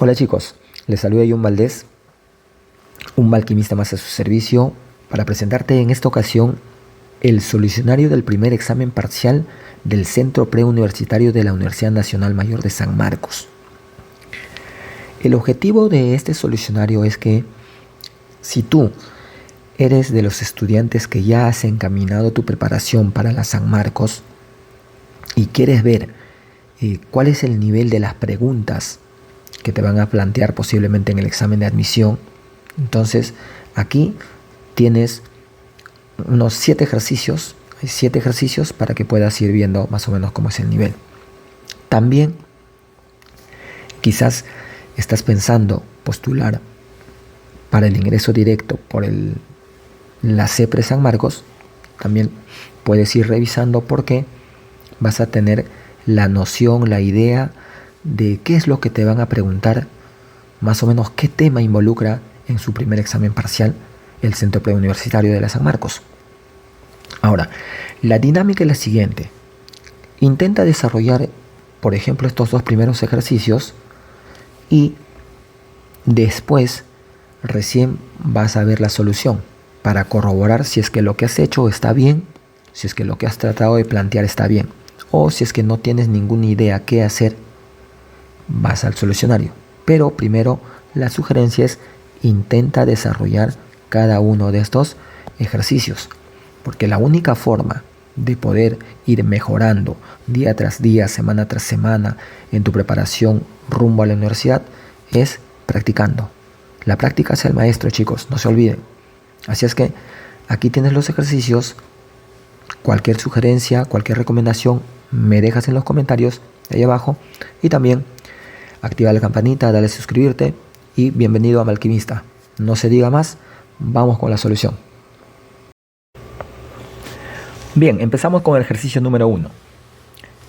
Hola chicos, les saluda John Valdés, un alquimista más a su servicio, para presentarte en esta ocasión el solucionario del primer examen parcial del Centro Preuniversitario de la Universidad Nacional Mayor de San Marcos. El objetivo de este solucionario es que si tú eres de los estudiantes que ya has encaminado tu preparación para la San Marcos y quieres ver cuál es el nivel de las preguntas que te van a plantear posiblemente en el examen de admisión, entonces aquí tienes unos 7 ejercicios, hay 7 ejercicios para que puedas ir viendo más o menos cómo es el nivel. También quizás estás pensando postular para el ingreso directo por la CEPRE San Marcos. También puedes ir revisando porque vas a tener la noción, la idea de qué es lo que te van a preguntar, más o menos qué tema involucra en su primer examen parcial el Centro Preuniversitario de la San Marcos. Ahora, la dinámica es la siguiente. Intenta desarrollar, por ejemplo, estos 2 primeros ejercicios y después recién vas a ver la solución para corroborar si es que lo que has hecho está bien, si es que lo que has tratado de plantear está bien, o si es que no tienes ninguna idea qué hacer, vas al solucionario. Pero primero la sugerencia es intenta desarrollar cada uno de estos ejercicios, porque la única forma de poder ir mejorando día tras día, semana tras semana en tu preparación rumbo a la universidad es practicando. La práctica es el maestro, chicos, no se olviden. Así es que aquí tienes los ejercicios. Cualquier sugerencia, cualquier recomendación me dejas en los comentarios de ahí abajo, y también activa la campanita, dale a suscribirte y bienvenido a Alquimista. No se diga más, vamos con la solución. Bien, empezamos con el ejercicio número 1.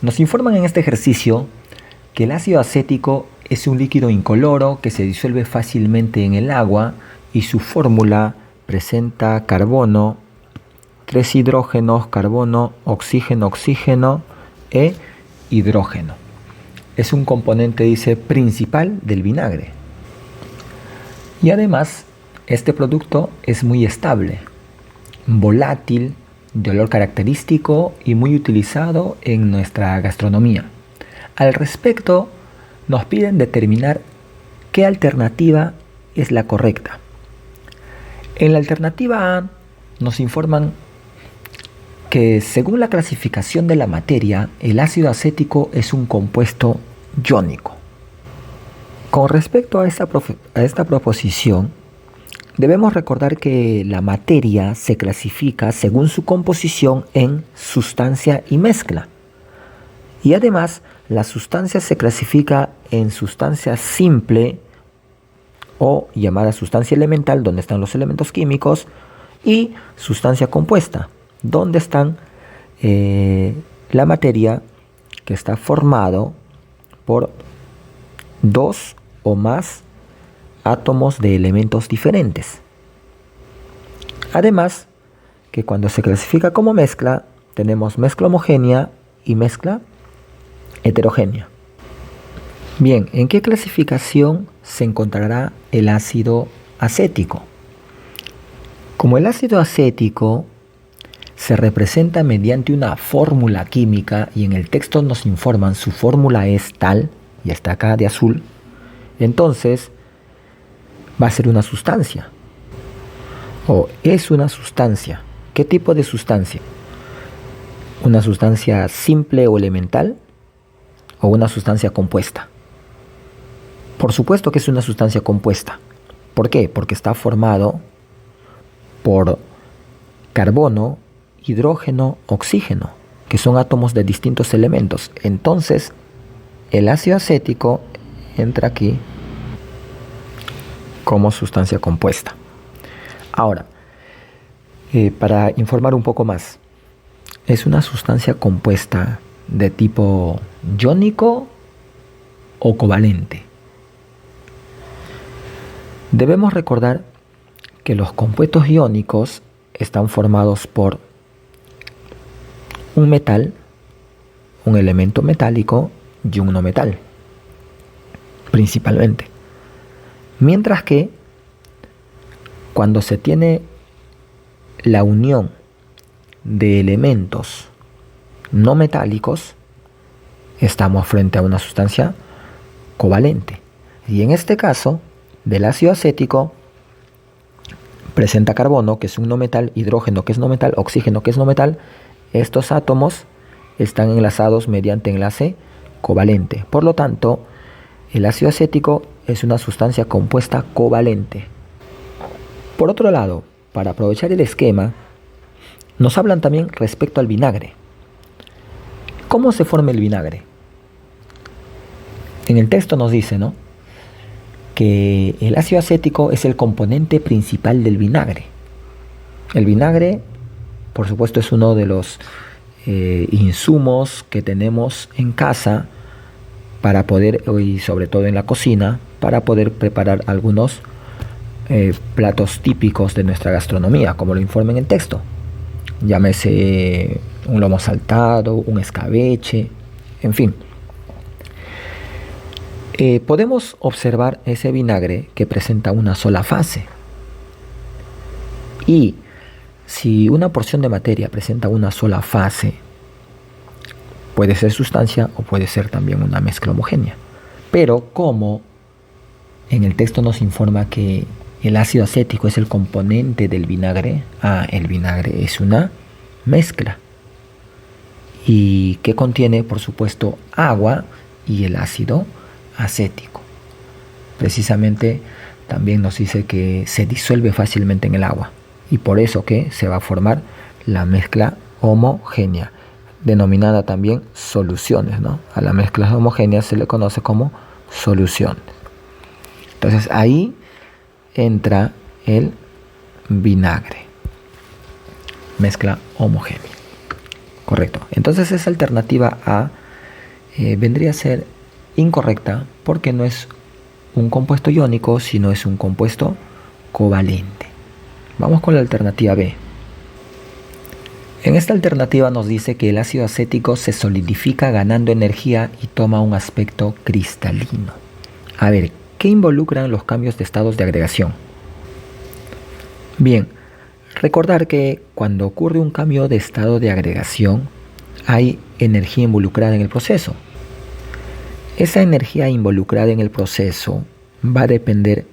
Nos informan en este ejercicio que el ácido acético es un líquido incoloro que se disuelve fácilmente en el agua y su fórmula presenta carbono, 3 hidrógenos, carbono, oxígeno, oxígeno e hidrógeno. Es un componente, dice, principal del vinagre. Y además, este producto es muy estable, volátil, de olor característico y muy utilizado en nuestra gastronomía. Al respecto, nos piden determinar qué alternativa es la correcta. En la alternativa A nos informan que según la clasificación de la materia, el ácido acético es un compuesto iónico. Con respecto a esta proposición, debemos recordar que la materia se clasifica según su composición en sustancia y mezcla. Y además, la sustancia se clasifica en sustancia simple o llamada sustancia elemental, donde están los elementos químicos, y sustancia compuesta, donde están la materia que está formado por 2 o más átomos de elementos diferentes. Además, que cuando se clasifica como mezcla, tenemos mezcla homogénea y mezcla heterogénea. Bien, ¿en qué clasificación se encontrará el ácido acético? Como el ácido acético se representa mediante una fórmula química y en el texto nos informan su fórmula es tal, y está acá de azul, entonces va a ser una sustancia. O es una sustancia. ¿Qué tipo de sustancia? ¿Una sustancia simple o elemental? ¿O una sustancia compuesta? Por supuesto que es una sustancia compuesta. ¿Por qué? Porque está formado por carbono, hidrógeno, oxígeno, que son átomos de distintos elementos. Entonces, el ácido acético entra aquí como sustancia compuesta. Ahora, para informar un poco más, ¿es una sustancia compuesta de tipo iónico o covalente? Debemos recordar que los compuestos iónicos están formados por un metal, un elemento metálico y un no metal, principalmente. Mientras que cuando se tiene la unión de elementos no metálicos, estamos frente a una sustancia covalente. Y en este caso, del ácido acético, presenta carbono, que es un no metal, hidrógeno, que es no metal, oxígeno, que es no metal. Estos átomos están enlazados mediante enlace covalente. Por lo tanto, el ácido acético es una sustancia compuesta covalente. Por otro lado, para aprovechar el esquema, nos hablan también respecto al vinagre. ¿Cómo se forma el vinagre? En el texto nos dice, ¿no?, que el ácido acético es el componente principal del vinagre. El vinagre, por supuesto, es uno de los insumos que tenemos en casa para poder, y sobre todo en la cocina, para poder preparar algunos platos típicos de nuestra gastronomía, como lo informa en el texto. Llámese un lomo saltado, un escabeche, en fin. Podemos observar ese vinagre que presenta una sola fase. Y si una porción de materia presenta una sola fase, puede ser sustancia o puede ser también una mezcla homogénea. Pero como en el texto nos informa que el ácido acético es el componente del vinagre, el vinagre es una mezcla. Y que contiene, por supuesto, agua y el ácido acético. Precisamente también nos dice que se disuelve fácilmente en el agua y por eso que se va a formar la mezcla homogénea, denominada también soluciones, ¿no? A la mezcla homogénea se le conoce como soluciones. Entonces ahí entra el vinagre, mezcla homogénea. Correcto. Entonces esa alternativa A vendría a ser incorrecta porque no es un compuesto iónico, sino es un compuesto covalente. Vamos con la alternativa B. En esta alternativa nos dice que el ácido acético se solidifica ganando energía y toma un aspecto cristalino. A ver, ¿qué involucran los cambios de estados de agregación? Bien, recordar que cuando ocurre un cambio de estado de agregación, hay energía involucrada en el proceso. Esa energía involucrada en el proceso va a depender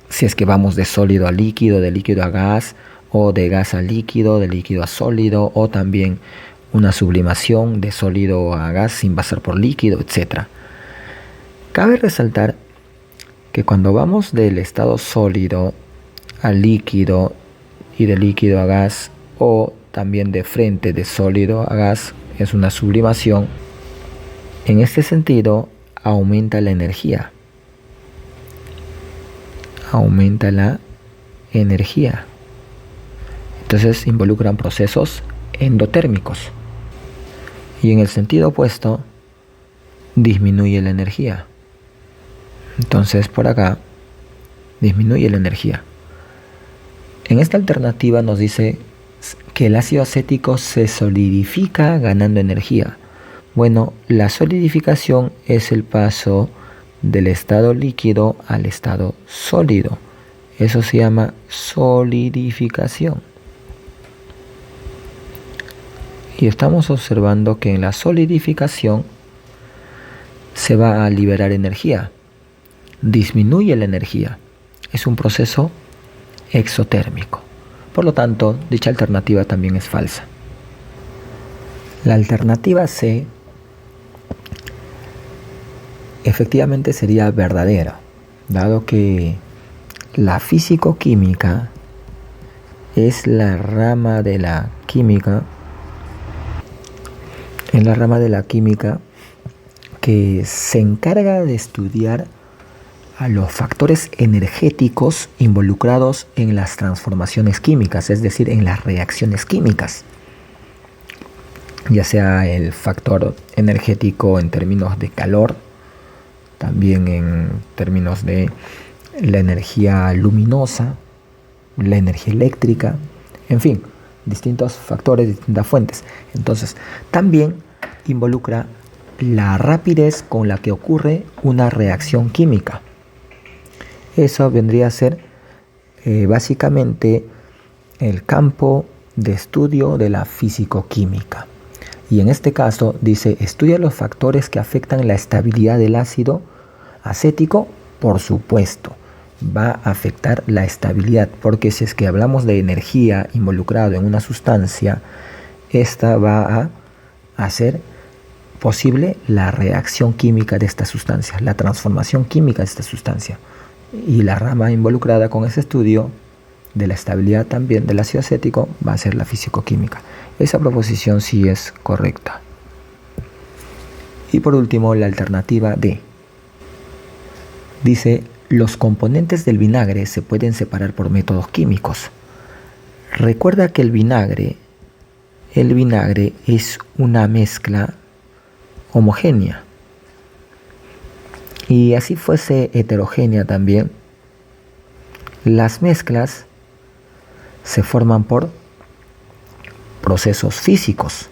si es que vamos de sólido a líquido, de líquido a gas, o de gas a líquido, de líquido a sólido, o también una sublimación de sólido a gas sin pasar por líquido, etc. Cabe resaltar que cuando vamos del estado sólido a líquido y de líquido a gas, o también de frente de sólido a gas, es una sublimación. En este sentido, aumenta la energía. Aumenta la energía. Entonces involucran procesos endotérmicos. Y en el sentido opuesto, disminuye la energía. Entonces por acá, disminuye la energía. En esta alternativa nos dice que el ácido acético se solidifica ganando energía. Bueno, la solidificación es el paso del estado líquido al estado sólido. Eso se llama solidificación. Y estamos observando que en la solidificación se va a liberar energía. Disminuye la energía. Es un proceso exotérmico. Por lo tanto, dicha alternativa también es falsa. La alternativa C efectivamente sería verdadera, dado que la físico-química es la rama de la química, que se encarga de estudiar a los factores energéticos involucrados en las transformaciones químicas, es decir, en las reacciones químicas, ya sea el factor energético en términos de calor, también en términos de la energía luminosa, la energía eléctrica, en fin, distintos factores, distintas fuentes. Entonces, también involucra la rapidez con la que ocurre una reacción química. Eso vendría a ser básicamente el campo de estudio de la físico-química. Y en este caso dice, estudia los factores que afectan la estabilidad del ácido acético. Por supuesto, va a afectar la estabilidad, porque si es que hablamos de energía involucrada en una sustancia, esta va a hacer posible la reacción química de esta sustancia, la transformación química de esta sustancia. Y la rama involucrada con ese estudio de la estabilidad también del ácido acético va a ser la físico-química. Esa proposición sí es correcta. Y por último, la alternativa D. Dice, los componentes del vinagre se pueden separar por métodos químicos. Recuerda que el vinagre es una mezcla homogénea. Y así fuese heterogénea también, las mezclas se forman por procesos físicos.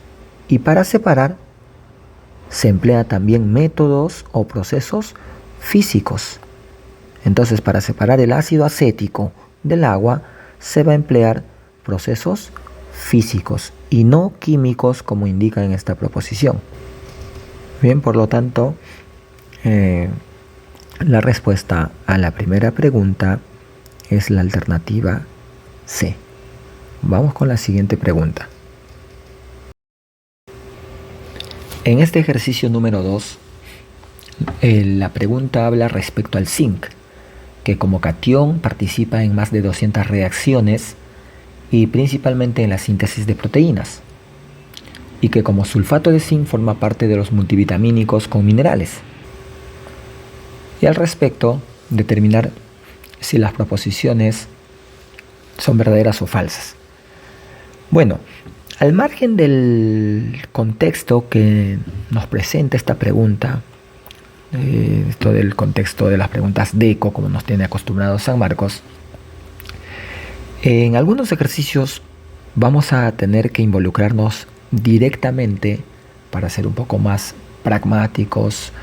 Y para separar se emplea también métodos o procesos físicos. Entonces, para separar el ácido acético del agua se va a emplear procesos físicos y no químicos, como indica en esta proposición. Bien, por lo tanto, la respuesta a la primera pregunta es la alternativa C. Vamos con la siguiente pregunta. En este ejercicio número 2, la pregunta habla respecto al zinc, que como catión participa en más de 200 reacciones y principalmente en la síntesis de proteínas, y que como sulfato de zinc forma parte de los multivitamínicos con minerales. Y al respecto, determinar si las proposiciones son verdaderas o falsas. Bueno, al margen del contexto que nos presenta esta pregunta, esto del contexto de las preguntas DECO, como nos tiene acostumbrados San Marcos, en algunos ejercicios vamos a tener que involucrarnos directamente para ser un poco más pragmáticos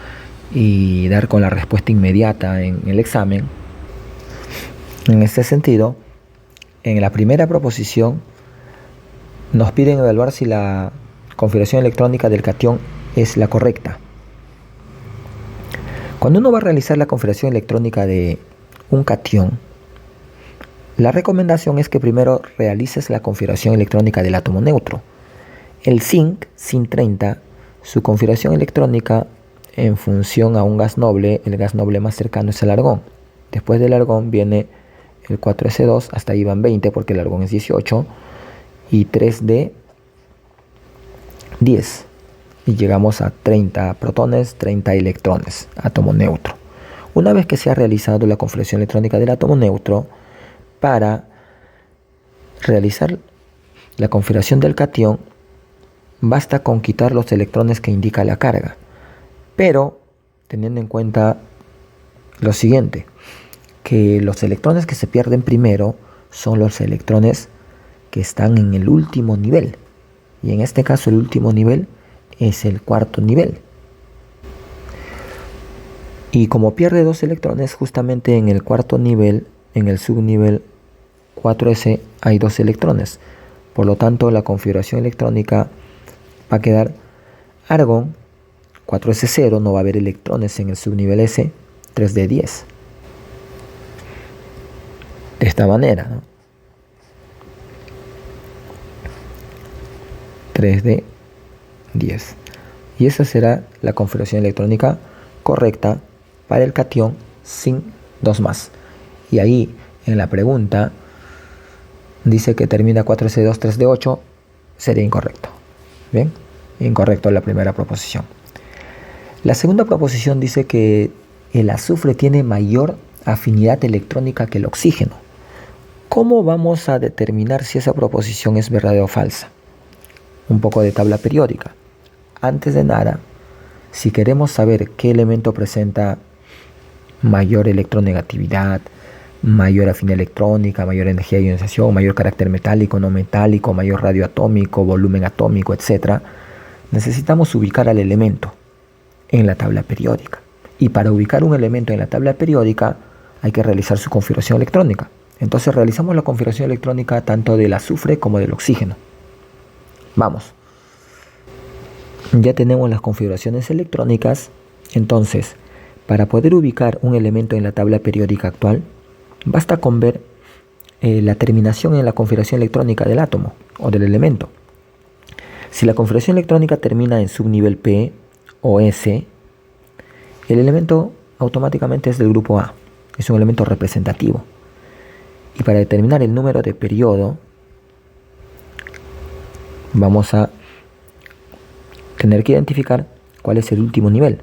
y dar con la respuesta inmediata en el examen. En este sentido, en la primera proposición nos piden evaluar si la configuración electrónica del catión es la correcta. Cuando uno va a realizar la configuración electrónica de un catión, la recomendación es que primero realices la configuración electrónica del átomo neutro. El zinc, Zin30, su configuración electrónica en función a un gas noble, el gas noble más cercano es el argón. Después del argón viene el 4s2, hasta ahí van 20 porque el argón es 18, y 3d 10. Y llegamos a 30 protones, 30 electrones, átomo neutro. Una vez que se ha realizado la configuración electrónica del átomo neutro, para realizar la configuración del catión, basta con quitar los electrones que indica la carga. Pero teniendo en cuenta lo siguiente, que los electrones que se pierden primero son los electrones que están en el último nivel. Y en este caso el último nivel es el cuarto nivel. Y como pierde 2 electrones, justamente en el cuarto nivel, en el subnivel 4s, hay 2 electrones. Por lo tanto, la configuración electrónica va a quedar argón 4s0, no va a haber electrones en el subnivel S, 3d10. De esta manera, ¿no? 3d10. Y esa será la configuración electrónica correcta para el catión sin 2+. Y ahí en la pregunta dice que termina 4s2, 3d8, sería incorrecto. Bien, incorrecto la primera proposición. La segunda proposición dice que el azufre tiene mayor afinidad electrónica que el oxígeno. ¿Cómo vamos a determinar si esa proposición es verdadera o falsa? Un poco de tabla periódica. Antes de nada, si queremos saber qué elemento presenta mayor electronegatividad, mayor afinidad electrónica, mayor energía de ionización, mayor carácter metálico, no metálico, mayor radio atómico, volumen atómico, etc., necesitamos ubicar al elemento en la tabla periódica. Y para ubicar un elemento en la tabla periódica, hay que realizar su configuración electrónica. Entonces realizamos la configuración electrónica tanto del azufre como del oxígeno. Vamos. Ya tenemos las configuraciones electrónicas. Entonces, para poder ubicar un elemento en la tabla periódica actual, basta con ver la terminación en la configuración electrónica del átomo o del elemento. Si la configuración electrónica termina en subnivel P o S, el elemento automáticamente es del grupo A, es un elemento representativo. Y para determinar el número de periodo, vamos a tener que identificar cuál es el último nivel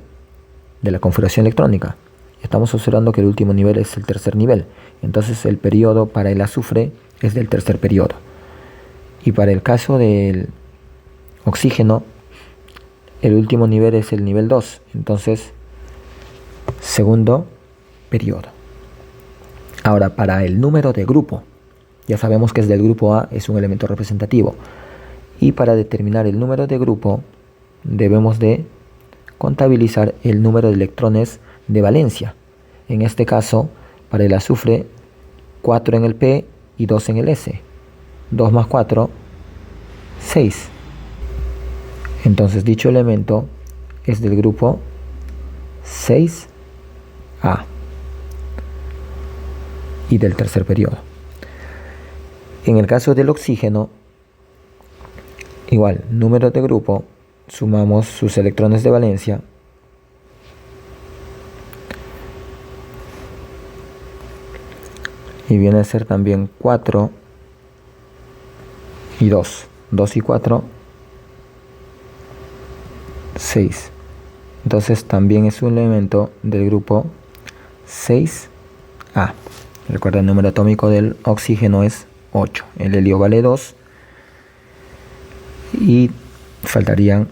de la configuración electrónica. Estamos observando que el último nivel es el tercer nivel, entonces el periodo para el azufre es del tercer periodo. Y para el caso del oxígeno, el último nivel es el nivel 2, entonces segundo periodo. Ahora, para el número de grupo, ya sabemos que es del grupo A, es un elemento representativo. Y para determinar el número de grupo, debemos de contabilizar el número de electrones de valencia. En este caso, para el azufre, 4 en el P y 2 en el S. 2 más 4, 6. Entonces dicho elemento es del grupo 6A y del tercer periodo. En el caso del oxígeno, igual, número de grupo, sumamos sus electrones de valencia y viene a ser también 4 y 2. 2 y 4, 6. Entonces también es un elemento del grupo 6A. Recuerda, el número atómico del oxígeno es 8. El helio vale 2 y faltarían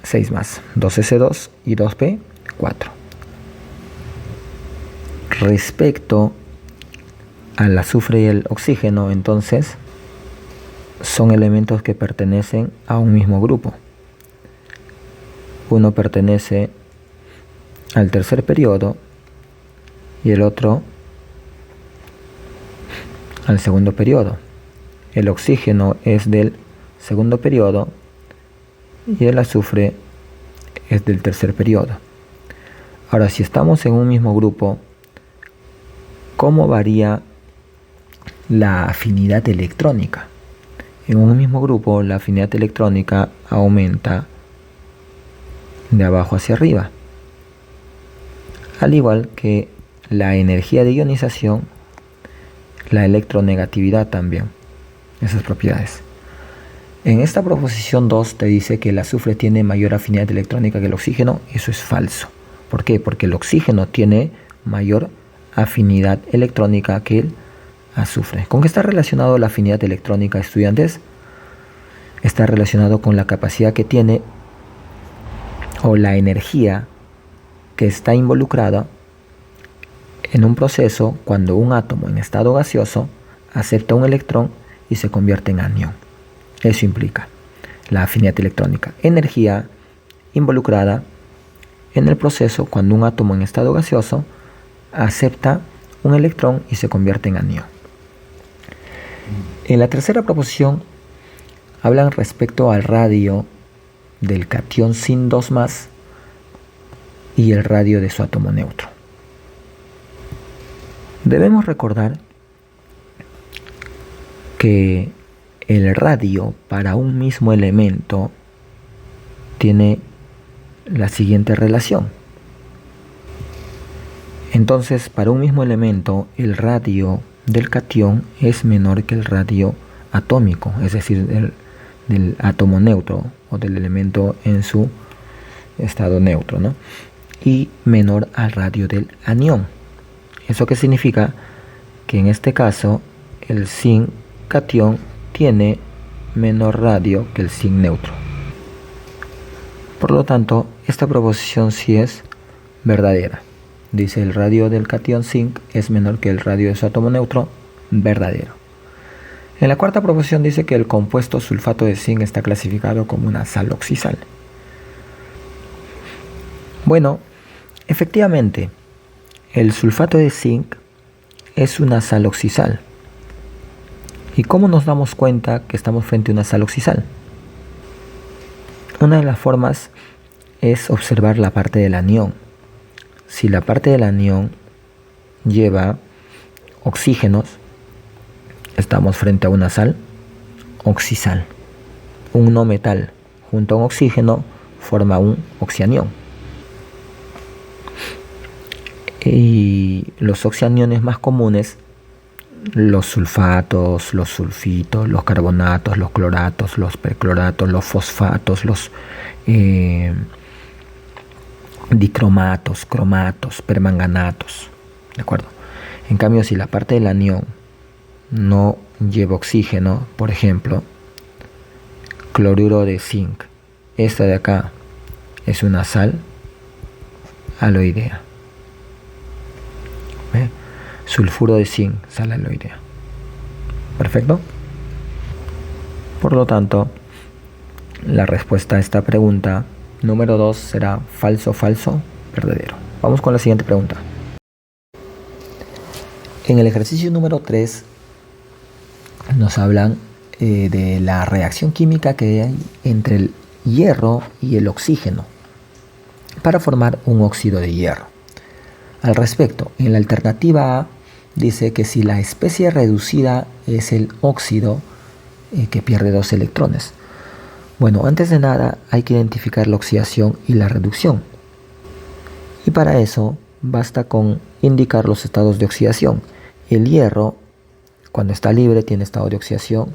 6 más. 2S2 y 2P, 4. Respecto al azufre y el oxígeno, entonces, son elementos que pertenecen a un mismo grupo. Uno pertenece al tercer periodo y el otro al segundo periodo. El oxígeno es del segundo periodo y el azufre es del tercer periodo. Ahora, si estamos en un mismo grupo, ¿cómo varía la afinidad electrónica? En un mismo grupo, la afinidad electrónica aumenta de abajo hacia arriba, al igual que la energía de ionización, la electronegatividad también, esas propiedades. En esta proposición 2 te dice que el azufre tiene mayor afinidad electrónica que el oxígeno. Eso es falso. ¿Por qué? Porque el oxígeno tiene mayor afinidad electrónica que el azufre. ¿Con qué está relacionado la afinidad electrónica, estudiantes? Está relacionado con la capacidad que tiene o la energía que está involucrada en un proceso cuando un átomo en estado gaseoso acepta un electrón y se convierte en anión. Eso implica la afinidad electrónica. Energía involucrada en el proceso cuando un átomo en estado gaseoso acepta un electrón y se convierte en anión. En la tercera proposición hablan respecto al radio del catión sin 2+ y el radio de su átomo neutro. Debemos recordar que el radio para un mismo elemento tiene la siguiente relación. Entonces, para un mismo elemento, el radio del catión es menor que el radio atómico, es decir, del átomo neutro o del elemento en su estado neutro, ¿no? Y menor al radio del anión. ¿Eso qué significa? Que en este caso el zinc catión tiene menor radio que el zinc neutro. Por lo tanto, esta proposición sí es verdadera. Dice, el radio del catión zinc es menor que el radio de su átomo neutro, verdadero. En la cuarta proposición dice que el compuesto sulfato de zinc está clasificado como una sal oxisal. Bueno, efectivamente, el sulfato de zinc es una sal oxisal. ¿Y cómo nos damos cuenta que estamos frente a una sal oxisal? Una de las formas es observar la parte del anión. Si la parte del anión lleva oxígenos, estamos frente a una sal oxisal. Un no metal junto a un oxígeno forma un oxianión. Y los oxianiones más comunes, los sulfatos, los sulfitos, los carbonatos, los cloratos, los percloratos, los fosfatos, los dicromatos, cromatos, permanganatos, ¿de acuerdo? En cambio, si la parte del anión no lleva oxígeno, por ejemplo, cloruro de zinc, esta de acá es una sal aloidea. ¿Ve? Sulfuro de zinc, sal aloidea. ¿Perfecto? Por lo tanto, la respuesta a esta pregunta número 2 será falso, falso, verdadero. Vamos con la siguiente pregunta. En el ejercicio número 3 nos hablan de la reacción química que hay entre el hierro y el oxígeno para formar un óxido de hierro. Al respecto, en la alternativa A dice que si la especie reducida es el óxido que pierde 2 electrones. Bueno, antes de nada hay que identificar la oxidación y la reducción. Y para eso basta con indicar los estados de oxidación. El hierro, cuando está libre, tiene estado de oxidación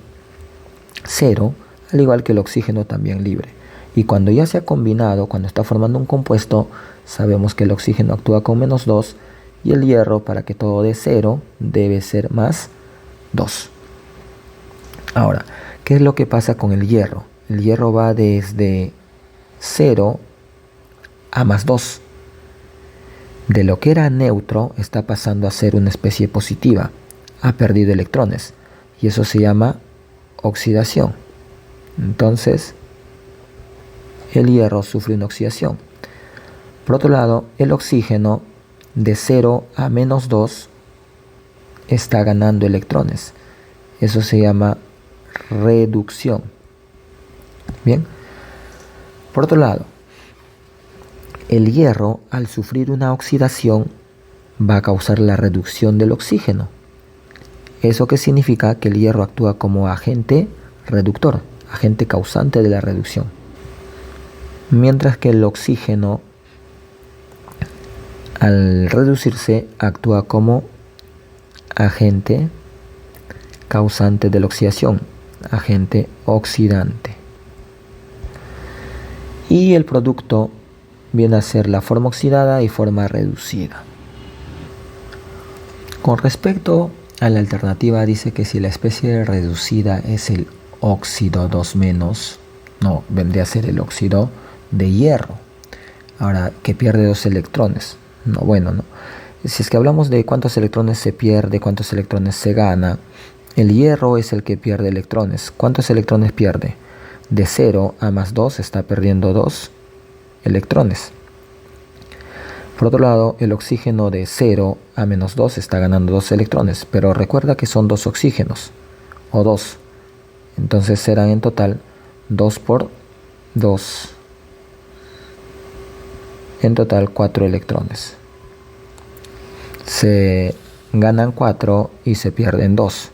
0, al igual que el oxígeno también libre. Y cuando ya se ha combinado, cuando está formando un compuesto, sabemos que el oxígeno actúa con -2 y el hierro, para que todo dé 0, debe ser +2. Ahora, ¿qué es lo que pasa con el hierro? El hierro va desde 0 a +2. De lo que era neutro está pasando a ser una especie positiva. Ha perdido electrones y eso se llama oxidación. Entonces, el hierro sufre una oxidación. Por otro lado, el oxígeno de 0 a -2 está ganando electrones. Eso se llama reducción. Bien. Por otro lado, el hierro, al sufrir una oxidación, va a causar la reducción del oxígeno. ¿Eso qué significa? Que el hierro actúa como agente reductor, agente causante de la reducción. Mientras que el oxígeno, al reducirse, actúa como agente causante de la oxidación, agente oxidante. Y el producto viene a ser la forma oxidada y forma reducida. Con respecto a la alternativa, dice que si la especie reducida es el óxido 2-, no, vendría a ser el óxido de hierro. Ahora, que pierde 2 electrones. No, bueno, no. Si es que hablamos de cuántos electrones se pierde, cuántos electrones se gana, el hierro es el que pierde electrones. ¿Cuántos electrones pierde? De 0 a +2 está perdiendo 2 electrones. Por otro lado, el oxígeno de 0 a -2 está ganando 2 electrones, pero recuerda que son 2 oxígenos, o 2. Entonces serán en total 2 por 2. En total 4 electrones. Se ganan 4 y se pierden 2.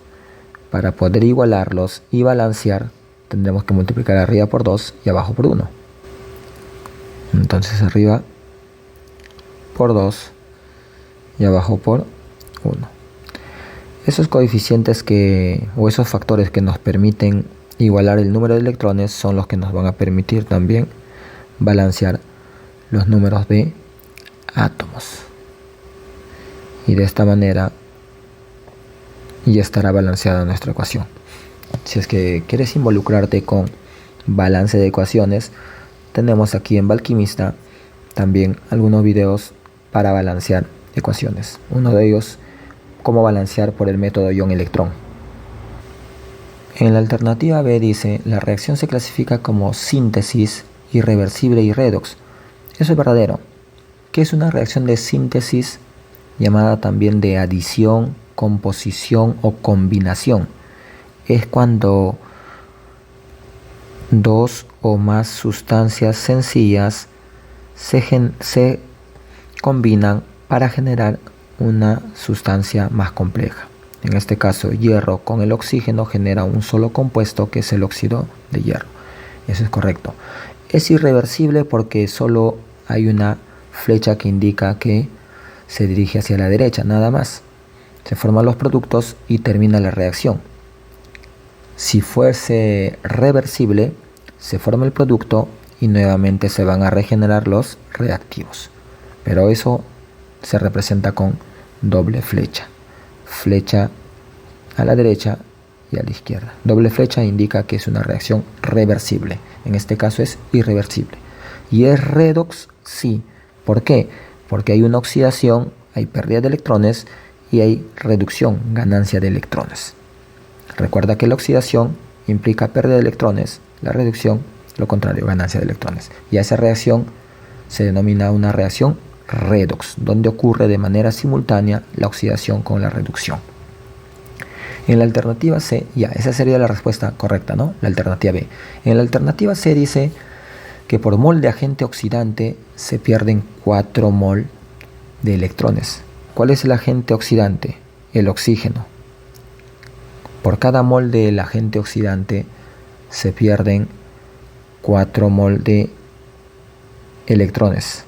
Para poder igualarlos y balancear, tendremos que multiplicar arriba por 2 y abajo por 1. Entonces arriba por 2 y abajo por 1. Esos coeficientes o esos factores que nos permiten igualar el número de electrones son los que nos van a permitir también balancear los números de átomos. Y de esta manera ya estará balanceada nuestra ecuación. Si es que quieres involucrarte con balance de ecuaciones, tenemos aquí en Valquimista también algunos videos para balancear ecuaciones. Uno de ellos, cómo balancear por el método ion-electrón. En la alternativa B dice, la reacción se clasifica como síntesis, irreversible y redox. Eso es verdadero. ¿Qué es una reacción de síntesis, llamada también de adición composición o combinación. Es cuando dos o más sustancias sencillas se combinan para generar una sustancia más compleja. En este caso, hierro con el oxígeno genera un solo compuesto que es el óxido de hierro. Eso es correcto. Es irreversible porque solo hay una flecha que indica que se dirige hacia la derecha, nada más. Se forman los productos y termina la reacción. Si fuese reversible, se forma el producto y nuevamente se van a regenerar los reactivos. Pero eso se representa con doble flecha. Flecha a la derecha y a la izquierda. Doble flecha indica que es una reacción reversible. En este caso es irreversible. ¿Y es redox? Sí. ¿Por qué? Porque hay una oxidación, hay pérdida de electrones y hay reducción, ganancia de electrones. Recuerda que la oxidación implica pérdida de electrones, la reducción, lo contrario, ganancia de electrones. Y a esa reacción se denomina una reacción redox, donde ocurre de manera simultánea la oxidación con la reducción. En la alternativa C, ya, esa sería la respuesta correcta, ¿no? La alternativa B. En la alternativa C dice que por mol de agente oxidante se pierden 4 mol de electrones. ¿Cuál es el agente oxidante? El oxígeno. Por cada mol del agente oxidante se pierden 4 mol de electrones.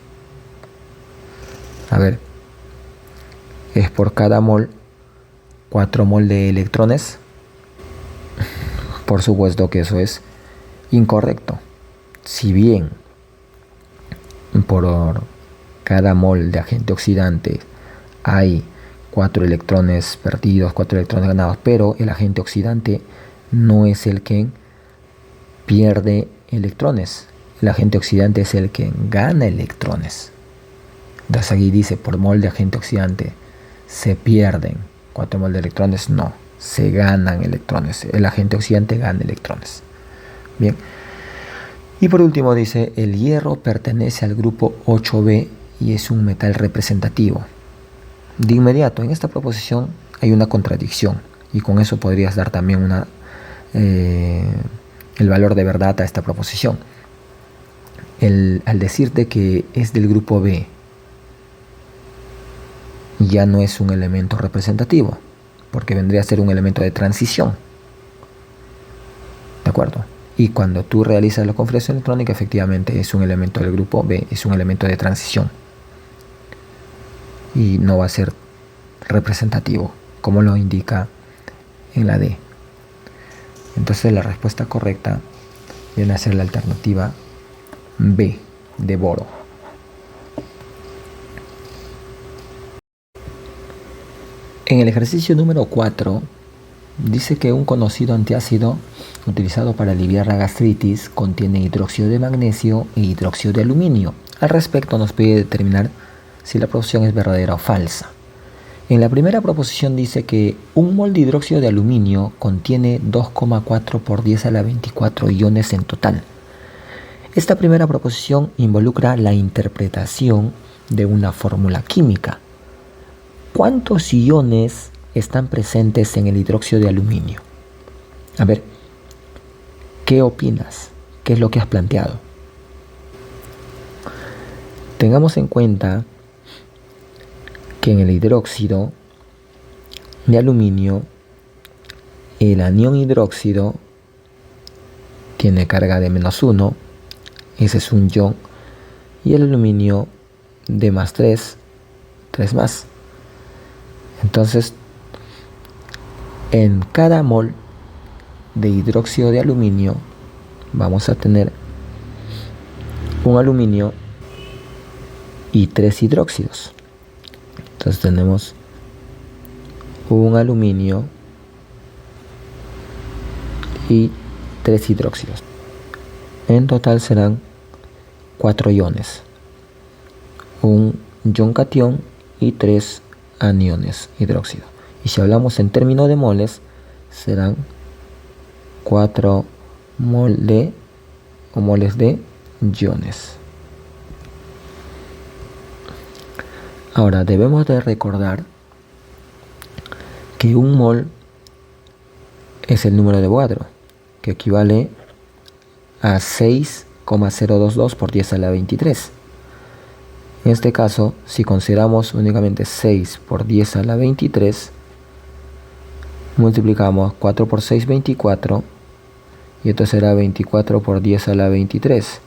A ver, es por cada mol 4 mol de electrones. Por supuesto que eso es incorrecto. Si bien por cada mol de agente oxidante hay 4 electrones perdidos, 4 electrones ganados, pero el agente oxidante no es el que pierde electrones. El agente oxidante es el que gana electrones. Entonces aquí dice, por mol de agente oxidante se pierden 4 mol de electrones. No, se ganan electrones. El agente oxidante gana electrones. Bien. Y por último dice, el hierro pertenece al grupo 8B y es un metal representativo. De inmediato, en esta proposición hay una contradicción y con eso podrías dar también el valor de verdad a esta proposición. Al decirte que es del grupo B, ya no es un elemento representativo, porque vendría a ser un elemento de transición. ¿De acuerdo? Y cuando tú realizas la configuración electrónica, efectivamente es un elemento del grupo B, es un elemento de transición. Y no va a ser representativo, como lo indica en la D. Entonces la respuesta correcta viene a ser la alternativa B, de boro. En el ejercicio número 4 dice que un conocido antiácido utilizado para aliviar la gastritis contiene hidróxido de magnesio e hidróxido de aluminio. Al respecto nos pide determinar si la proposición es verdadera o falsa. En la primera proposición dice que un mol de hidróxido de aluminio contiene 2,4 por 10 a la 24 iones en total. Esta primera proposición involucra la interpretación de una fórmula química. ¿Cuántos iones están presentes en el hidróxido de aluminio? A ver, ¿qué opinas? ¿Qué es lo que has planteado? Tengamos en cuenta que en el hidróxido de aluminio el anión hidróxido tiene carga de -1, ese es un ion, y el aluminio de +3, 3 más. Entonces, en cada mol de hidróxido de aluminio vamos a tener un aluminio y 3 hidróxidos. Entonces tenemos un aluminio y 3 hidróxidos. En total serán 4 iones. Un ion catión y 3 aniones hidróxido. Y si hablamos en términos de moles, serán 4 moles de iones. Ahora debemos de recordar que un mol es el número de Avogadro, que equivale a 6,022 por 10 a la 23. En este caso, si consideramos únicamente 6 por 10 a la 23, multiplicamos 4 por 6, 24, y esto será 24 por 10 a la 23,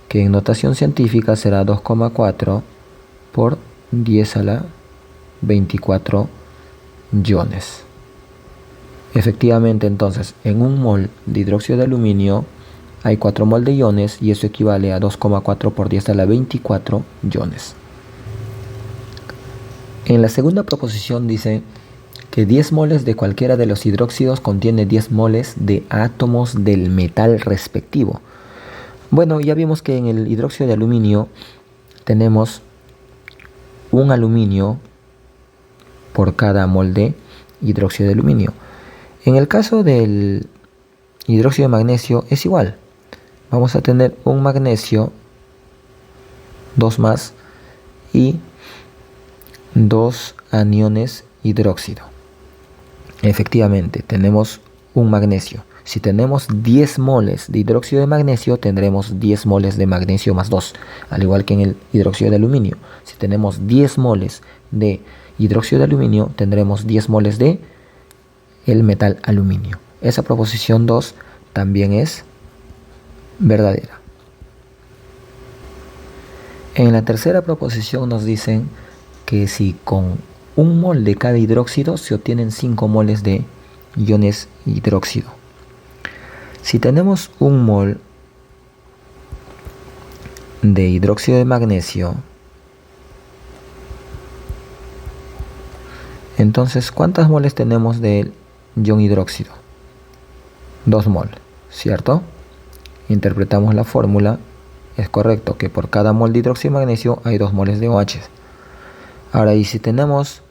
que en notación científica será 2,4 por 10 a la 24 iones. Efectivamente, entonces, en un mol de hidróxido de aluminio hay 4 mol de iones y eso equivale a 2,4 por 10 a la 24 iones. En la segunda proposición dice que 10 moles de cualquiera de los hidróxidos contiene 10 moles de átomos del metal respectivo. Bueno, ya vimos que en el hidróxido de aluminio tenemos un aluminio por cada mol de hidróxido de aluminio. En el caso del hidróxido de magnesio es igual. Vamos a tener un magnesio, 2 más, y 2 aniones hidróxido. Efectivamente, tenemos un magnesio. Si tenemos 10 moles de hidróxido de magnesio, tendremos 10 moles de magnesio más 2, al igual que en el hidróxido de aluminio. Si tenemos 10 moles de hidróxido de aluminio, tendremos 10 moles de el metal aluminio. Esa proposición 2 también es verdadera. En la tercera proposición nos dicen que si con un mol de cada hidróxido se obtienen 5 moles de iones hidróxido. Si tenemos un mol de hidróxido de magnesio, entonces ¿cuántas moles tenemos del ion hidróxido? 2 mol, ¿cierto? Interpretamos la fórmula. Es correcto que por cada mol de hidróxido de magnesio hay 2 moles de OH. Ahora, y si tenemos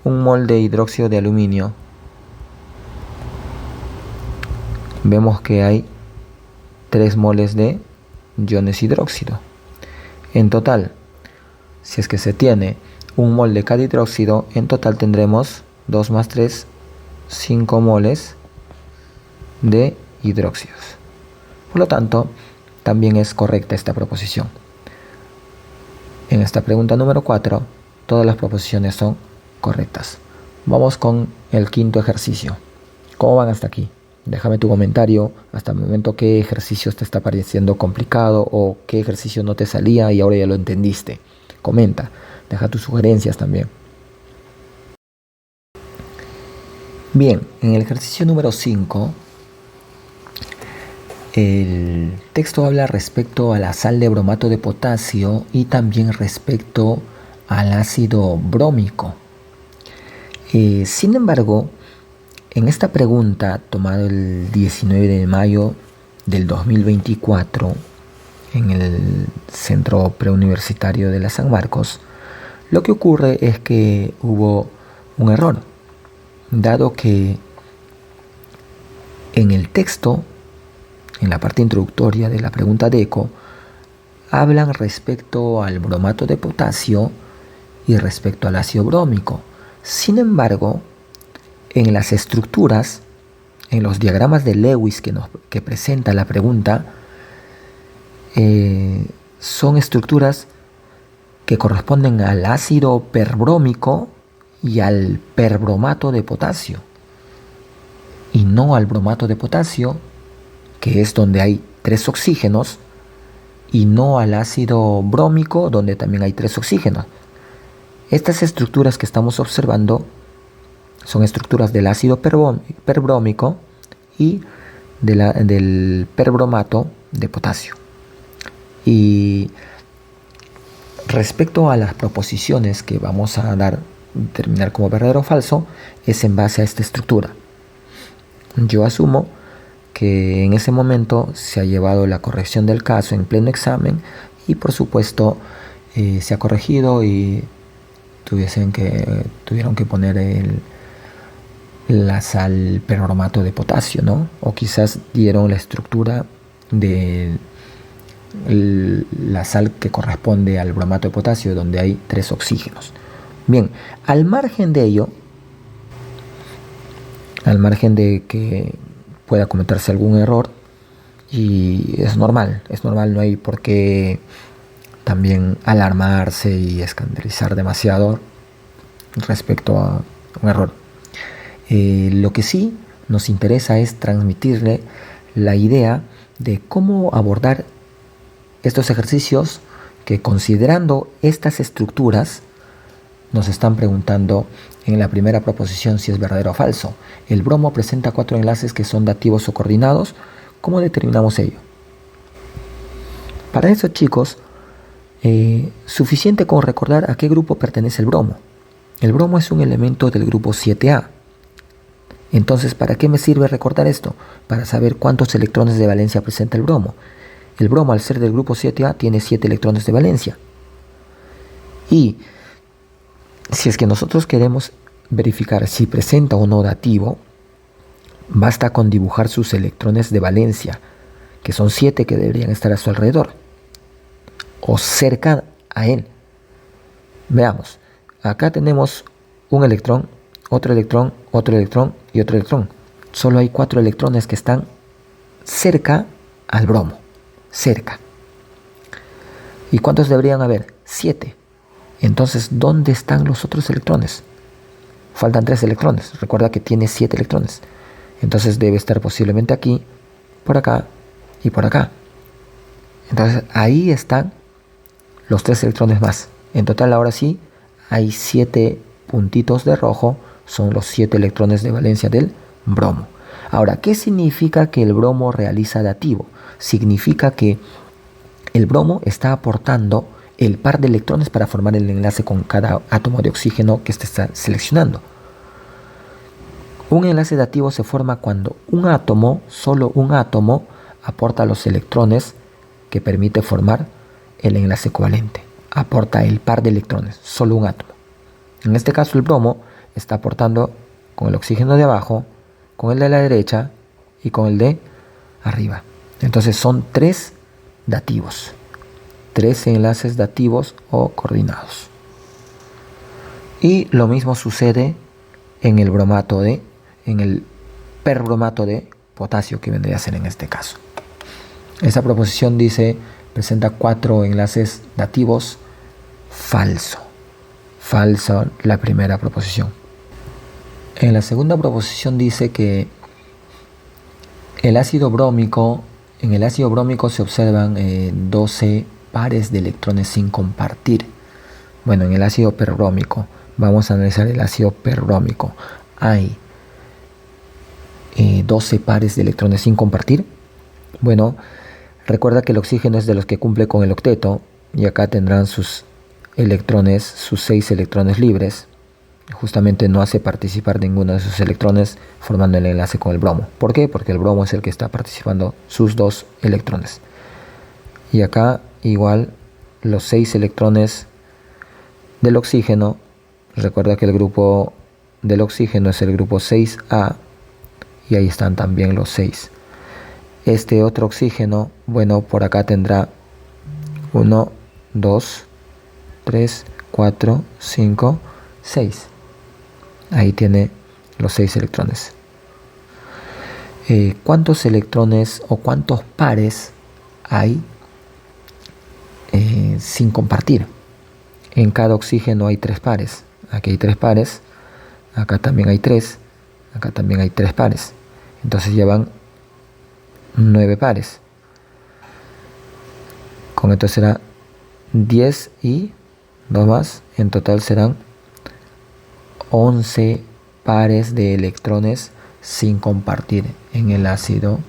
un mol de hidróxido de aluminio, vemos que hay 3 moles de iones hidróxido. En total, si es que se tiene un mol de cada hidróxido, en total tendremos 2 más 3, 5 moles de hidróxidos. Por lo tanto, también es correcta esta proposición. En esta pregunta número 4, todas las proposiciones son correctas. Vamos con el quinto ejercicio. ¿Cómo van hasta aquí? Déjame tu comentario hasta el momento, qué ejercicio te está pareciendo complicado o qué ejercicio no te salía y ahora ya lo entendiste. Comenta, deja tus sugerencias también. Bien, en el ejercicio número 5, el texto habla respecto a la sal de bromato de potasio y también respecto al ácido brómico. Sin embargo, en esta pregunta, tomada el 19 de mayo del 2024 en el Centro Preuniversitario de la San Marcos, lo que ocurre es que hubo un error, dado que en el texto, en la parte introductoria de la pregunta de ECO, hablan respecto al bromato de potasio y respecto al ácido brómico. Sin embargo, en las estructuras, en los diagramas de Lewis que presenta la pregunta, son estructuras que corresponden al ácido perbrómico y al perbromato de potasio, y no al bromato de potasio, que es donde hay 3 oxígenos, y no al ácido brómico, donde también hay 3 oxígenos. Estas estructuras que estamos observando son estructuras del ácido perbrómico y del perbromato de potasio. Y respecto a las proposiciones que vamos a determinar como verdadero o falso, es en base a esta estructura. Yo asumo que en ese momento se ha llevado la corrección del caso en pleno examen y por supuesto se ha corregido y tuvieron que poner la sal perbromato de potasio, ¿no? O quizás dieron la estructura de la sal que corresponde al bromato de potasio, donde hay 3 oxígenos. Bien, al margen de ello, al margen de que pueda cometerse algún error, y es normal, no hay por qué también alarmarse y escandalizar demasiado respecto a un error. Lo que sí nos interesa es transmitirle la idea de cómo abordar estos ejercicios que, considerando estas estructuras, nos están preguntando en la primera proposición si es verdadero o falso. El bromo presenta 4 enlaces que son dativos o coordinados. ¿Cómo determinamos ello? Para eso, chicos, suficiente con recordar a qué grupo pertenece el bromo. El bromo es un elemento del grupo 7A. Entonces, ¿para qué me sirve recordar esto? Para saber cuántos electrones de valencia presenta el bromo. El bromo, al ser del grupo 7A, tiene 7 electrones de valencia. Y si es que nosotros queremos verificar si presenta o no dativo, basta con dibujar sus electrones de valencia, que son 7 que deberían estar a su alrededor o cerca a él. Veamos, acá tenemos un electrón, otro electrón, otro electrón y otro electrón. Solo hay 4 electrones que están cerca al bromo, cerca. ¿Y cuántos deberían haber? 7. Entonces, ¿dónde están los otros electrones? Faltan 3 electrones. Recuerda que tiene 7 electrones. Entonces debe estar posiblemente aquí, por acá y por acá. Entonces ahí están los 3 electrones más. En total, ahora sí, hay 7 puntitos de rojo. Son los 7 electrones de valencia del bromo. Ahora, ¿qué significa que el bromo realiza dativo? Significa que el bromo está aportando el par de electrones para formar el enlace con cada átomo de oxígeno que este está seleccionando. Un enlace dativo se forma cuando un átomo, solo un átomo, aporta los electrones que permite formar el enlace covalente. Aporta el par de electrones, solo un átomo. En este caso, el bromo está aportando con el oxígeno de abajo, con el de la derecha y con el de arriba. Entonces son 3 dativos. 3 enlaces dativos o coordinados. Y lo mismo sucede en el perbromato de potasio, que vendría a ser en este caso. Esta proposición dice, presenta 4 enlaces dativos. Falso. Falso la primera proposición. En la segunda proposición dice que en el ácido brómico se observan 12 pares de electrones sin compartir. Bueno, en el ácido perbrómico, vamos a analizar el ácido perbrómico. Hay 12 pares de electrones sin compartir. Bueno, recuerda que el oxígeno es de los que cumple con el octeto, y acá tendrán sus electrones, sus 6 electrones libres. Justamente no hace participar ninguno de sus electrones, formando el enlace con el bromo. ¿Por qué? Porque el bromo es el que está participando sus 2 electrones. Y acá igual los 6 electrones del oxígeno. Recuerda que el grupo del oxígeno es el grupo 6A, y ahí están también los 6. Este otro oxígeno, bueno, por acá tendrá 1, 2, 3, 4, 5, 6. Ahí tiene los 6 electrones. ¿Cuántos electrones o cuántos pares hay sin compartir? En cada oxígeno hay 3 pares. Aquí hay 3 pares. Acá también hay 3. Acá también hay 3 pares. Entonces llevan 9 pares. Con esto será 10 y 2 más. En total serán 11 pares de electrones sin compartir en el ácido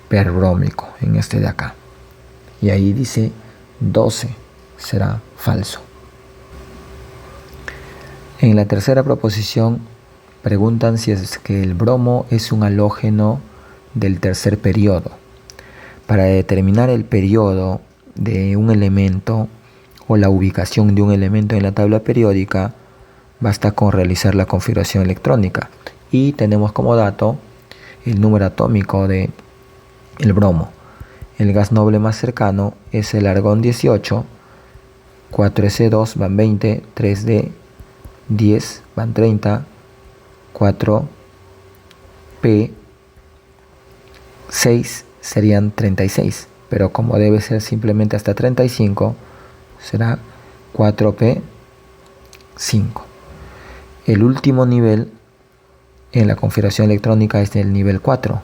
perbrómico, en este de acá. Y ahí dice 12, será falso. En la tercera proposición preguntan si es que el bromo es un halógeno del tercer periodo. Para determinar el periodo de un elemento o la ubicación de un elemento en la tabla periódica, basta con realizar la configuración electrónica, y tenemos como dato el número atómico de el bromo. El gas noble más cercano es el argón 18, 4S2 van 20, 3D 10 van 30, 4 P6 serían 36, pero como debe ser simplemente hasta 35, será 4P5. El último nivel en la configuración electrónica es el nivel 4.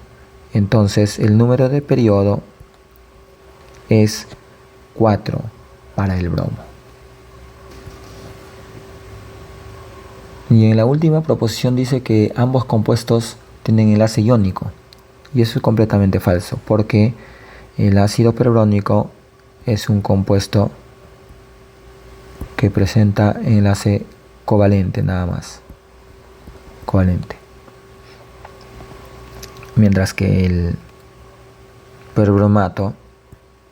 Entonces el número de periodo es 4 para el bromo. Y en la última proposición dice que ambos compuestos tienen enlace iónico. Y eso es completamente falso, porque el ácido perbrónico es un compuesto que presenta enlace covalente nada más. Covalente. Mientras que el perbromato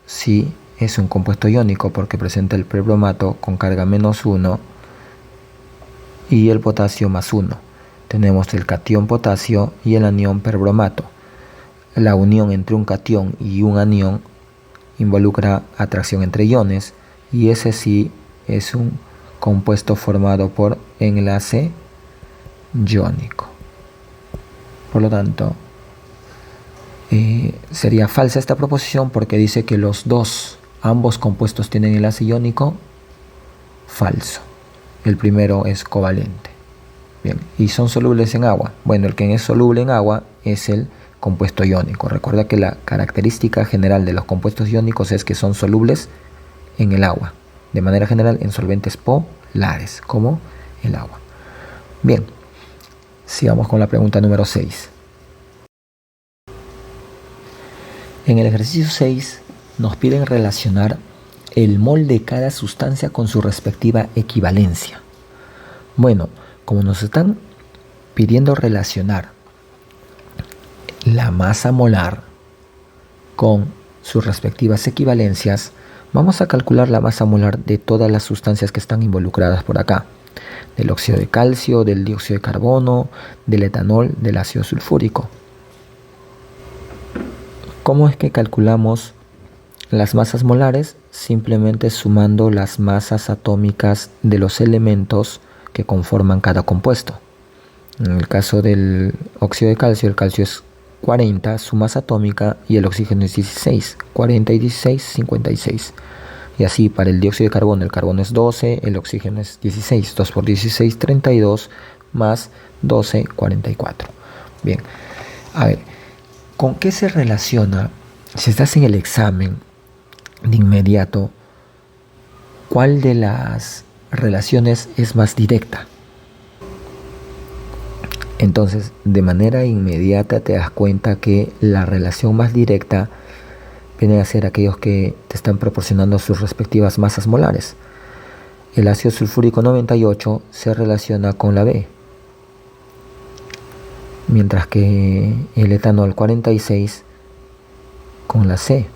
sí es un compuesto iónico porque presenta el perbromato con carga -1 y el potasio +1. Tenemos el catión potasio y el anión perbromato. La unión entre un catión y un anión involucra atracción entre iones y ese sí es un compuesto formado por enlace iónico. Por lo tanto, sería falsa esta proposición porque dice que ambos compuestos tienen enlace iónico. Falso. El primero es covalente. Bien, y son solubles en agua. Bueno, el que es soluble en agua es el compuesto iónico. Recuerda que la característica general de los compuestos iónicos es que son solubles en el agua, de manera general en solventes polares, como el agua. Bien, sigamos con la pregunta número 6. En el ejercicio 6 nos piden relacionar el mol de cada sustancia con su respectiva equivalencia. Bueno, como nos están pidiendo relacionar la masa molar con sus respectivas equivalencias, vamos a calcular la masa molar de todas las sustancias que están involucradas por acá. Del óxido de calcio, del dióxido de carbono, del etanol, del ácido sulfúrico. ¿Cómo es que calculamos las masas molares? Simplemente sumando las masas atómicas de los elementos que conforman cada compuesto. En el caso del óxido de calcio, el calcio es 40, su masa atómica, y el oxígeno es 16. 40 y 16, 56. Y así para el dióxido de carbono, el carbono es 12, el oxígeno es 16. 2 por 16, 32, más 12, 44. Bien, a ver, ¿con qué se relaciona, si estás en el examen de inmediato, cuál de las relaciones es más directa? Entonces, de manera inmediata te das cuenta que la relación más directa viene a ser aquellos que te están proporcionando sus respectivas masas molares. El ácido sulfúrico 98 se relaciona con la B, mientras que el etanol 46 con la C.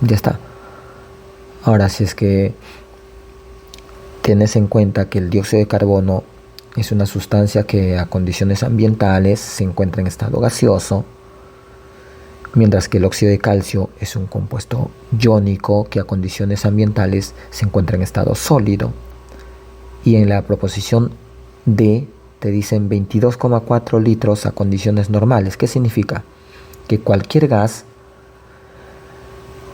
Ya está. Ahora, si es que tienes en cuenta que el dióxido de carbono es una sustancia que a condiciones ambientales se encuentra en estado gaseoso, mientras que el óxido de calcio es un compuesto iónico que a condiciones ambientales se encuentra en estado sólido. Y en la proposición D te dicen 22,4 litros a condiciones normales. ¿Qué significa? Que cualquier gas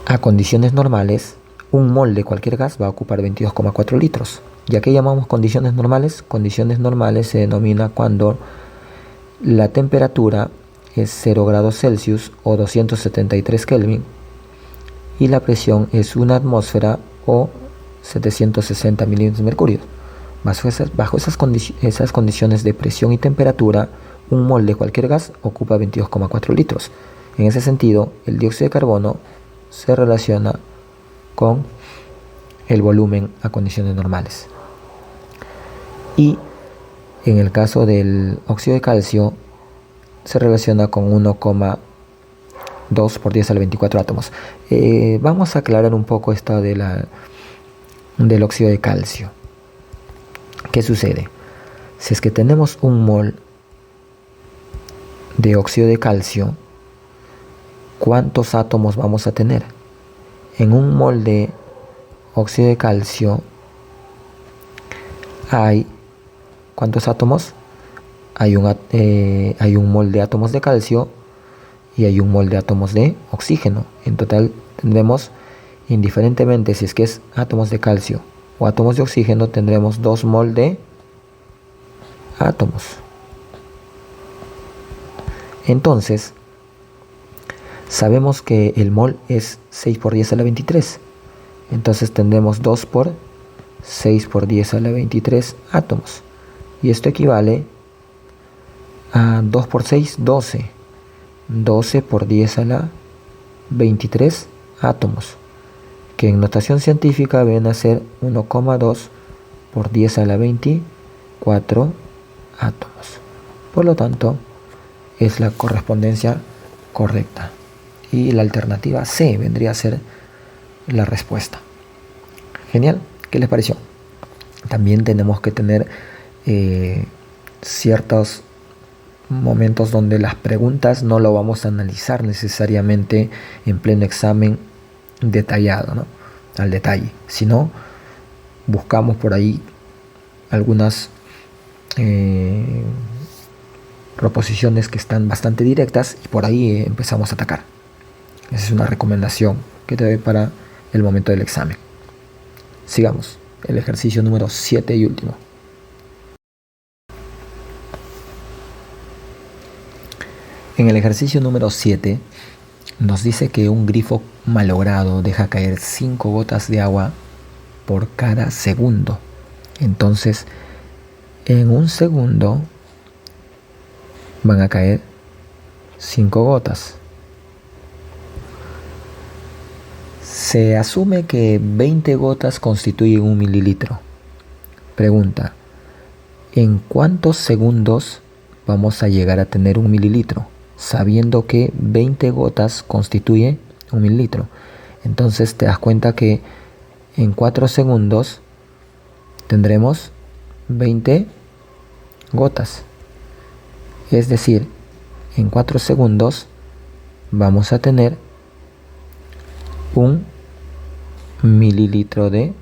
a condiciones normales, un mol de cualquier gas va a ocupar 22,4 litros. ¿Y a qué llamamos condiciones normales? Condiciones normales se denomina cuando la temperatura es 0 grados Celsius o 273 Kelvin y la presión es 1 atmósfera o 760 milímetros de mercurio. Bajo esas condiciones de presión y temperatura, un mol de cualquier gas ocupa 22,4 litros. En ese sentido, el dióxido de carbono se relaciona con el volumen a condiciones normales. Y en el caso del óxido de calcio se relaciona con 1,2 por 10 a la 24 átomos. Vamos a aclarar un poco esto del óxido de calcio. ¿Qué sucede? Si es que tenemos un mol de óxido de calcio, ¿cuántos átomos vamos a tener? En un mol de óxido de calcio hay ¿cuántos átomos? hay un mol de átomos de calcio y hay un mol de átomos de oxígeno. En total tendremos, indiferentemente si es que es átomos de calcio o átomos de oxígeno, tendremos 2 mol de átomos. Entonces, sabemos que el mol es 6 por 10 a la 23. Entonces tendremos 2 por 6 por 10 a la 23 átomos. Y esto equivale a 2 por 6, 12. 12 por 10 a la 23 átomos, que en notación científica vienen a ser 1,2 por 10 a la 24 átomos. Por lo tanto, es la correspondencia correcta. Y la alternativa C vendría a ser la respuesta. Genial, ¿qué les pareció? También tenemos que tener ciertos momentos donde las preguntas no lo vamos a analizar necesariamente en pleno examen detallado, ¿no? Al detalle, sino buscamos por ahí algunas proposiciones que están bastante directas y por ahí empezamos a atacar. Esa es una recomendación que te doy para el momento del examen. Sigamos, el ejercicio número 7 y último. En el ejercicio número 7 nos dice que un grifo malogrado deja caer 5 gotas de agua por cada segundo. Entonces, en un segundo van a caer 5 gotas. Se asume que 20 gotas constituyen 1 mililitro. Pregunta, ¿en cuántos segundos vamos a llegar a tener 1 mililitro? Sabiendo que 20 gotas constituye 1 mililitro. Entonces te das cuenta que en 4 segundos tendremos 20 gotas. Es decir, en 4 segundos vamos a tener 1 mililitro de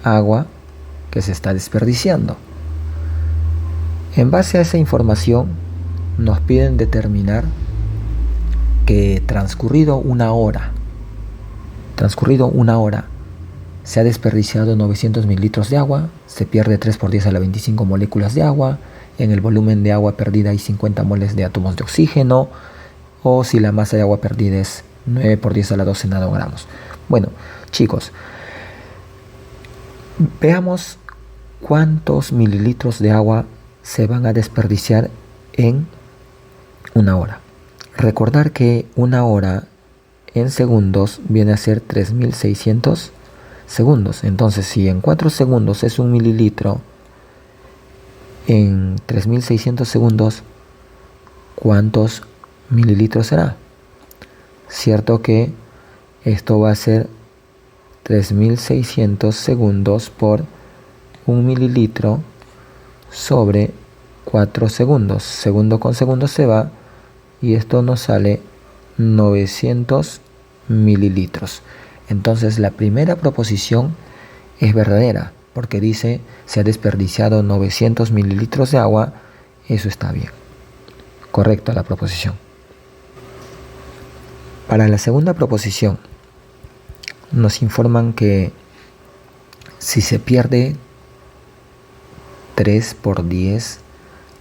agua que se está desperdiciando. En base a esa información nos piden determinar que transcurrido una hora se ha desperdiciado 900 mililitros de agua, se pierde 3 por 10 a la 25 moléculas de agua, en el volumen de agua perdida hay 50 moles de átomos de oxígeno, o si la masa de agua perdida es 9 por 10 a la 12 nanogramos. Bueno, chicos, veamos cuántos mililitros de agua se van a desperdiciar en una hora. Recordar que una hora en segundos viene a ser 3600 segundos. Entonces, si en 4 segundos es 1 mililitro, en 3600 segundos, ¿cuántos mililitros será? Cierto que esto va a ser 3600 segundos por 1 mililitro sobre 4 segundos. Segundo con segundo se va y esto nos sale 900 mililitros. Entonces la primera proposición es verdadera porque dice se ha desperdiciado 900 mililitros de agua. Eso está bien. Correcta la proposición. Para la segunda proposición nos informan que si se pierde 3 por 10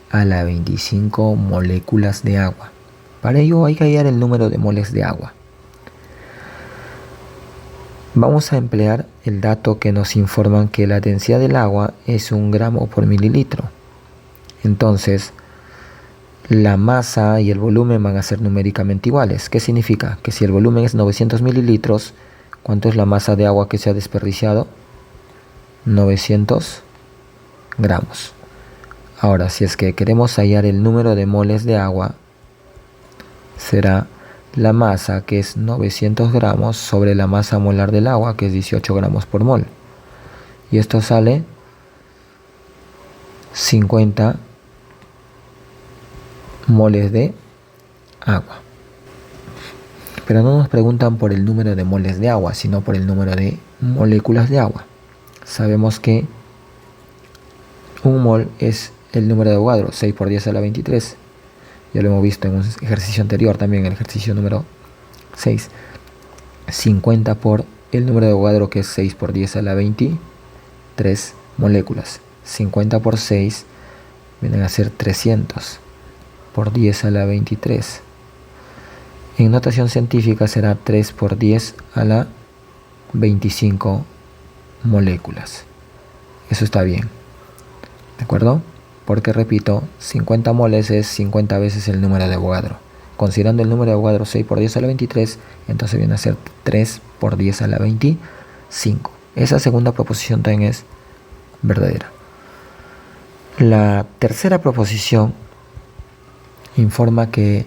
a la 25 moléculas de agua. Para ello hay que hallar el número de moles de agua. Vamos a emplear el dato que nos informan que la densidad del agua es 1 gramo por mililitro. Entonces, la masa y el volumen van a ser numéricamente iguales. ¿Qué significa? Que si el volumen es 900 mililitros, ¿cuánto es la masa de agua que se ha desperdiciado? 900 gramos. Ahora, si es que queremos hallar el número de moles de agua, será la masa, que es 900 gramos, sobre la masa molar del agua, que es 18 gramos por mol. Y esto sale 50 moles de agua. Pero no nos preguntan por el número de moles de agua, sino por el número de moléculas de agua. Sabemos que un mol es el número de Avogadro, 6 por 10 a la 23. Ya lo hemos visto en un ejercicio anterior también, el ejercicio número 6. 50 por el número de Avogadro, que es 6 por 10 a la 23 moléculas. 50 por 6 vienen a ser 300 por 10 a la 23. En notación científica será 3 por 10 a la 25 moléculas. Eso está bien, ¿de acuerdo? Porque repito, 50 moles es 50 veces el número de Avogadro. Considerando el número de Avogadro 6 por 10 a la 23, entonces viene a ser 3 por 10 a la 25. Esa segunda proposición también es verdadera. La tercera proposición informa que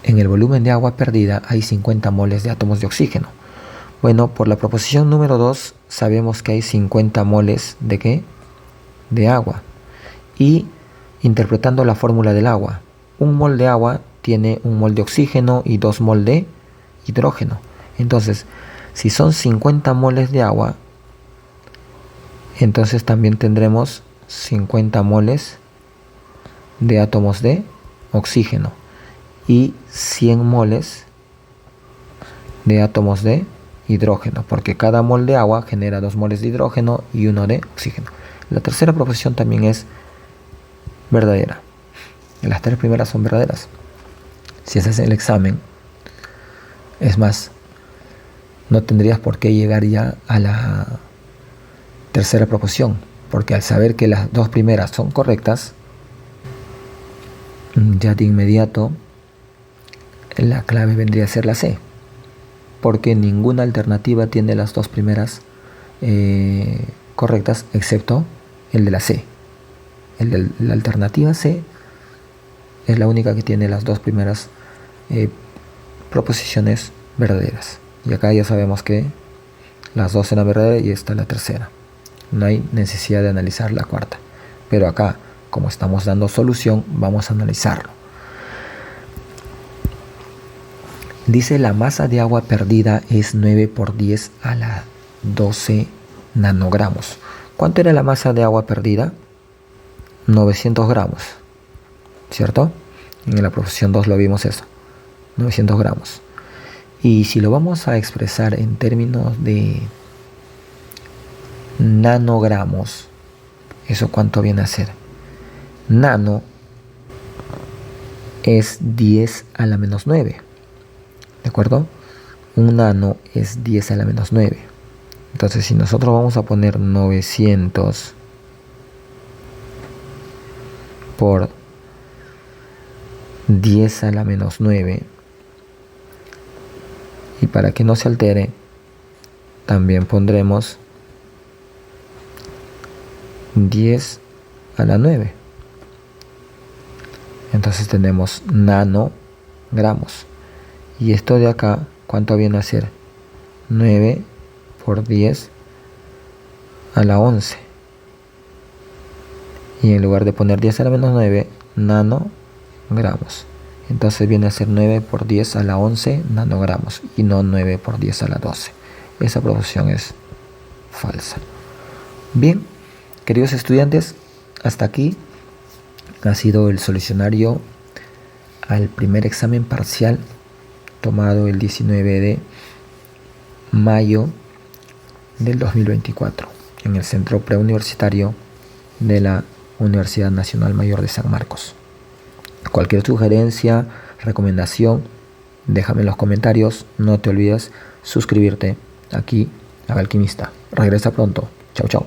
en el volumen de agua perdida hay 50 moles de átomos de oxígeno. Bueno, por la proposición número 2 sabemos que hay 50 moles ¿de qué? De agua. Y interpretando la fórmula del agua, un mol de agua tiene un mol de oxígeno y 2 mol de hidrógeno. Entonces, si son 50 moles de agua, entonces también tendremos 50 moles de átomos de oxígeno y 100 moles de átomos de hidrógeno, porque cada mol de agua genera 2 moles de hidrógeno y 1 de oxígeno. La tercera proposición también es verdadera. Las tres primeras son verdaderas. Si haces el examen, es más, no tendrías por qué llegar ya a la tercera proposición, porque al saber que las dos primeras son correctas, ya de inmediato la clave vendría a ser la C, porque ninguna alternativa tiene las dos primeras correctas excepto el de la C. El de la alternativa C es la única que tiene las dos primeras proposiciones verdaderas. Y acá ya sabemos que las dos eran verdaderas y esta es la tercera. No hay necesidad de analizar la cuarta. Pero acá, como estamos dando solución, vamos a analizarlo. Dice: la masa de agua perdida es 9 por 10 a la 12 nanogramos. ¿Cuánto era la masa de agua perdida? 900 gramos, ¿cierto? En la proposición 2 lo vimos eso, 900 gramos. Y si lo vamos a expresar en términos de nanogramos, ¿eso cuánto viene a ser? Nano es 10 a la menos 9, ¿de acuerdo? Un nano es 10 a la menos 9. Entonces, si nosotros vamos a poner 900 por 10 a la menos 9, y para que no se altere, también pondremos 10 a la 9. Entonces tenemos nanogramos. Y esto de acá, ¿cuánto viene a ser? 9 por 10 a la 11. Y en lugar de poner 10 a la menos 9, nanogramos. Entonces viene a ser 9 por 10 a la 11 nanogramos y no 9 por 10 a la 12. Esa proporción es falsa. Bien, queridos estudiantes, hasta aquí ha sido el solucionario al primer examen parcial tomado el 19 de mayo del 2024 en el Centro Preuniversitario de la Universidad Nacional Mayor de San Marcos. Cualquier sugerencia, recomendación, déjame en los comentarios. No te olvides suscribirte aquí a Alquimista. Regresa pronto. Chau, chau.